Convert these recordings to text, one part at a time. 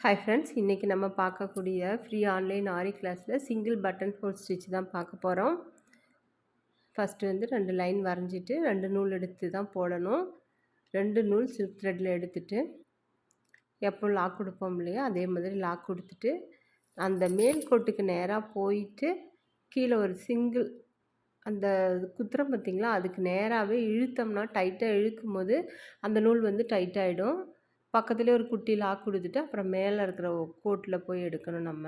Hi friends, இன்றைக்கி நம்ம பார்க்கக்கூடிய ஃப்ரீ ஆன்லைன் ஆரி கிளாஸில் சிங்கிள் பட்டன் ஃபோல்ட் ஸ்டிச் தான் பார்க்க போகிறோம். ஃபஸ்ட்டு வந்து 2 லைன் வரைஞ்சிட்டு 2 நூல் எடுத்து தான் போடணும். 2 நூல் சில்க் த்ரெட்டில் எடுத்துட்டு எப்போ லாக் கொடுப்போம் இல்லையா, அதே மாதிரி லாக் கொடுத்துட்டு அந்த மேல் கோட்டுக்கு நேராக போயிட்டு கீழே ஒரு சிங்கிள் அந்த குத்துறம் பார்த்திங்களா, அதுக்கு நேராகவே இழுத்தோம்னா டைட்டாக இழுக்கும் போது அந்த நூல் வந்து டைட்டாகிடும். பக்கத்துலேயே ஒரு குட்டி லாக் கொடுத்துட்டு அப்புறம் மேலே இருக்கிற கோட்டில் போய் எடுக்கணும் நம்ம.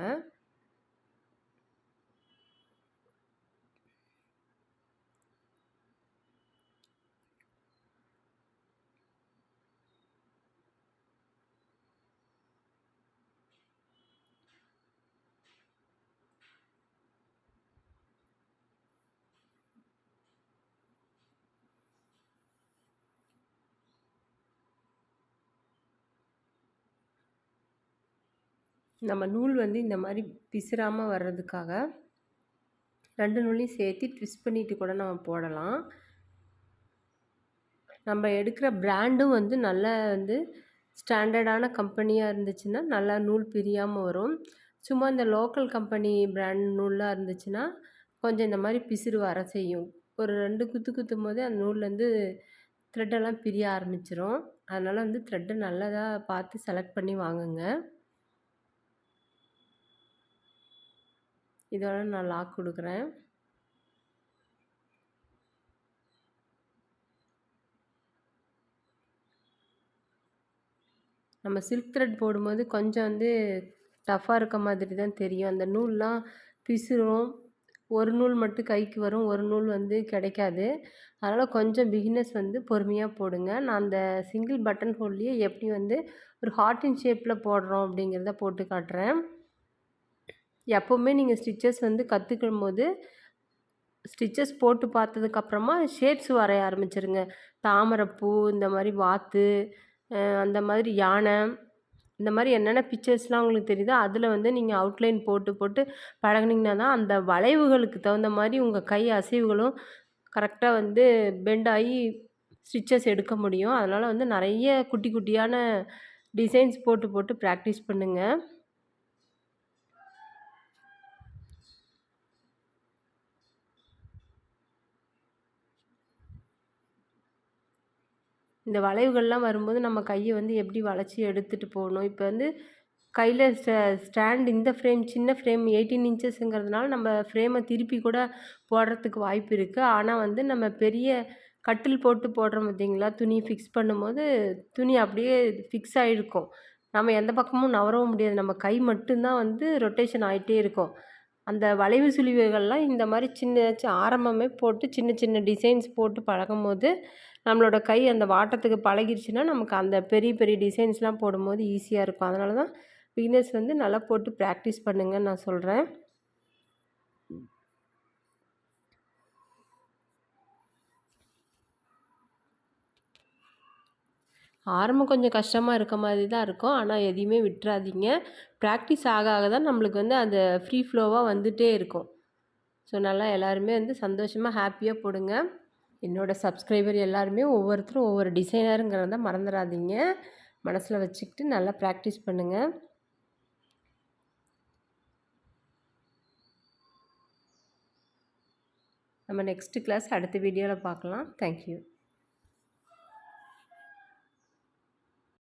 நம்ம நூல் வந்து இந்த மாதிரி பிசுறாமல் வர்றதுக்காக 2 நூலையும் சேர்த்து ட்விஸ்ட் பண்ணிவிட்டு கூட நம்ம போடலாம். நம்ம எடுக்கிற பிராண்டும் வந்து நல்லா வந்து ஸ்டாண்டர்டான கம்பெனியாக இருந்துச்சுன்னா நல்லா நூல் பிரியாமல் வரும். சும்மா இந்த லோக்கல் கம்பெனி பிராண்ட் நூலாக இருந்துச்சுன்னா கொஞ்சம் இந்த மாதிரி பிசுறு வர செய்யும். ஒரு 2 குத்து குத்தும் போதே அந்த நூல்லேருந்து த்ரெட்டெல்லாம் பிரிய ஆரம்பிச்சிரும். அதனால் வந்து த்ரெட்டை நல்லதாக பார்த்து செலக்ட் பண்ணி வாங்குங்க. இதோட நான் லாக் கொடுக்குறேன். நம்ம சில்க் த்ரெட் போடும்போது கொஞ்சம் வந்து டஃப்பாக இருக்க மாதிரி தான் தெரியும். அந்த நூல்லாம் பிசுறும். ஒரு நூல் மட்டும் கைக்கு வரும், ஒரு நூல் வந்து கிடைக்காது. அதனால் கொஞ்சம் பிகினர்ஸ் வந்து பொறுமையாக போடுங்க. நான் அந்த சிங்கிள் பட்டன் ஹோல்லையே எப்படி வந்து ஒரு ஹார்ட்டின் ஷேப்பில் போடுறோம் அப்படிங்கிறத போட்டு காட்டுறேன். எப்போவுமே நீங்கள் ஸ்டிச்சஸ் வந்து கற்றுக்கும் போது ஸ்டிச்சஸ் போட்டு பார்த்ததுக்கப்புறமா ஷேப்ஸ் வரைய ஆரம்பிச்சிருங்க. தாமரைப்பூ, இந்த மாதிரி வாத்து, அந்த மாதிரி யானை, இந்த மாதிரி என்னென்ன பிக்சர்ஸ்லாம் உங்களுக்கு தெரியுதோ அதில் வந்து நீங்கள் அவுட்லைன் போட்டு போட்டு பழகுனீங்கன்னா தான் அந்த வளைவுகளுக்கு தகுந்த மாதிரி உங்கள் கை அசைவுகளும் கரெக்டாக வந்து பெண்ட் ஆகி ஸ்டிச்சஸ் எடுக்க முடியும். அதனால் வந்து நிறைய குட்டி குட்டியான டிசைன்ஸ் போட்டு போட்டு ப்ராக்டிஸ் பண்ணுங்கள். இந்த வளைவுகள்லாம் வரும்போது நம்ம கையை வந்து எப்படி வளைச்சி எடுத்துகிட்டு போகணும். இப்போ வந்து கையில் ஸ்டாண்ட் இந்த ஃப்ரேம் சின்ன ஃப்ரேம் 18 இன்ச்சஸ்ங்கிறதுனால நம்ம ஃப்ரேமை திருப்பி கூட போடுறதுக்கு வாய்ப்பு இருக்குது. ஆனால் வந்து நம்ம பெரிய கட்டில் போட்டு போடுறோம் பார்த்திங்களா, துணி ஃபிக்ஸ் பண்ணும்போது துணி அப்படியே ஃபிக்ஸ் ஆகிருக்கும். நம்ம எந்த பக்கமும் நவரவும் முடியாது. நம்ம கை மட்டும்தான் வந்து ரொட்டேஷன் ஆகிட்டே இருக்கும். அந்த வளைவு சுழிவுகள்லாம் இந்த மாதிரி சின்ன ஆரம்பமே போட்டு சின்ன சின்ன டிசைன்ஸ் போட்டு பழகும்போது நம்மளோட கை அந்த வாட்டத்துக்கு பழகிருச்சுன்னா நமக்கு அந்த பெரிய பெரிய டிசைன்ஸ்லாம் போடும்போது ஈஸியாக இருக்கும். அதனால தான் பிகினர்ஸ் வந்து நல்லா போட்டு ப்ராக்டிஸ் பண்ணுங்கன்னு நான் சொல்கிறேன். ஆரம்பம் கொஞ்சம் கஷ்டமாக இருக்க மாதிரி தான் இருக்கும். ஆனால் எதையுமே விட்டுறாதீங்க. ப்ராக்டிஸ் ஆக ஆக தான் நம்மளுக்கு வந்து அந்த ஃப்ரீ ஃப்ளோவாக வந்துகிட்டே இருக்கும். ஸோ நல்லா எல்லாருமே வந்து சந்தோஷமாக ஹாப்பியாக போடுங்க. என்னோடய சப்ஸ்கிரைபர் எல்லாருமே ஒவ்வொருத்தரும் ஒவ்வொரு டிசைனருங்கிறத மறந்துடாதீங்க. மனசில் வச்சுக்கிட்டு நல்லா ப்ராக்டிஸ் பண்ணுங்கள். நம்ம நெக்ஸ்ட்டு கிளாஸ் அடுத்த வீடியோவில் பார்க்கலாம். தேங்க்யூ.